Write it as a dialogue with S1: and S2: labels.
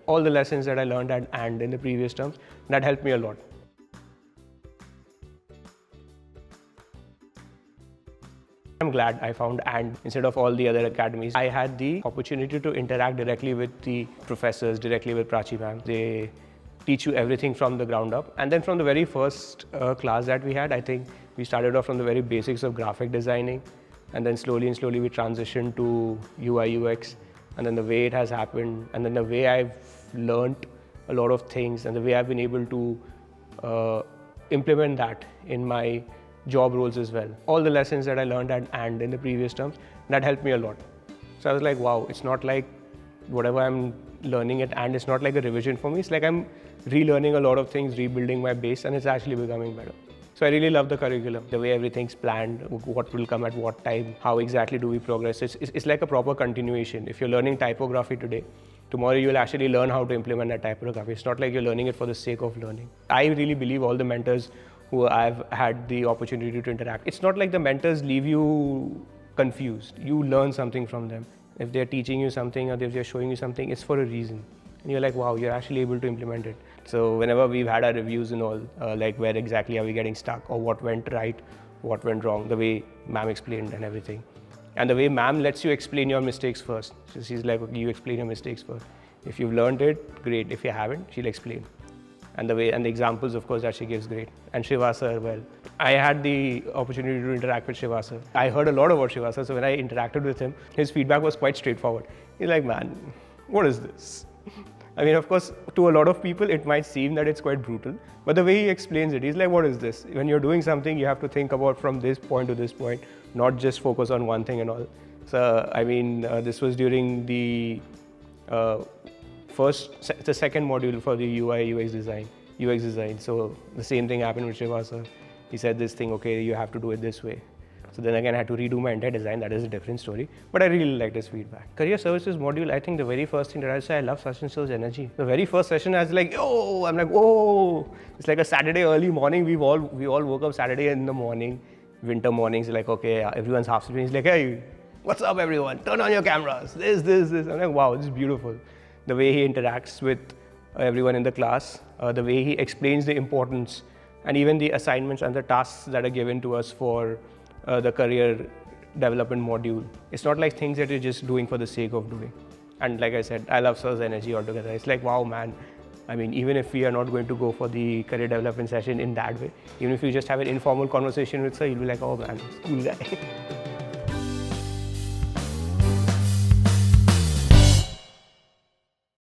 S1: all the lessons that I learned at AND in the previous terms, that helped me a lot. I'm glad I found AND instead of all the other academies. I had the opportunity to interact directly with the professors, directly with Prachi ma'am. They teach you everything from the ground up. And then from the very first class that we had, I think we started off from the very basics of graphic designing. And then slowly we transitioned to UI UX. And then the way it has happened, and then the way I've learned a lot of things, and the way I've been able to implement that in my job roles as well. All the lessons that I learned at AND in the previous terms, that helped me a lot. So I was like, wow, it's not like whatever I'm learning at AND, it's not like a revision for me. It's like I'm relearning a lot of things, rebuilding my base, and it's actually becoming better. So I really love the curriculum, the way everything's planned, what will come at what time, how exactly do we progress. It's like a proper continuation. If you're learning typography today, tomorrow you'll actually learn how to implement that typography. It's not like you're learning it for the sake of learning. I really believe all the mentors who I've had the opportunity to interact, it's not like the mentors leave you confused. You learn something from them. If they're teaching you something or if they're showing you something, it's for a reason. And you're like, wow, you're actually able to implement it. So whenever we've had our reviews and all, like where exactly are we getting stuck or what went right, what went wrong, the way ma'am explained and everything. And the way ma'am lets you explain your mistakes first. So she's like, okay, you explain your mistakes first. If you've learned it, great. If you haven't, she'll explain. And the way and the examples, of course, that she gives, great. And Shiva sir, well, I had the opportunity to interact with Shiva sir. I heard a lot about Shiva sir, so when I interacted with him, his feedback was quite straightforward. He's like, man, what is this? I mean, of course, to a lot of people, it might seem that it's quite brutal, but the way he explains it, he's like, what is this? When you're doing something, you have to think about from this point to this point, not just focus on one thing and all. So, I mean, this was during the second module for the UI UX design. So the same thing happened with Shiva sir. He said this thing, okay, you have to do it this way. So then again, I had to redo my entire design. That is a different story. But I really liked his feedback. Career services module, I think the very first thing that I say, I love such and such energy. The very first session, I was like, yo, I'm like, whoa. It's like a Saturday early morning. We all woke up Saturday in the morning, winter mornings, like, okay, everyone's half sleeping. He's like, hey, what's up, everyone? Turn on your cameras. This. I'm like, wow, this is beautiful. The way he interacts with everyone in the class, the way he explains the importance, and even the assignments and the tasks that are given to us for the career development module. It's not like things that you're just doing for the sake of doing. And like I said, I love Sir's energy altogether. It's like, wow, man. I mean, even if we are not going to go for the career development session in that way, even if you just have an informal conversation with Sir, you'll be like, oh man, cool guy.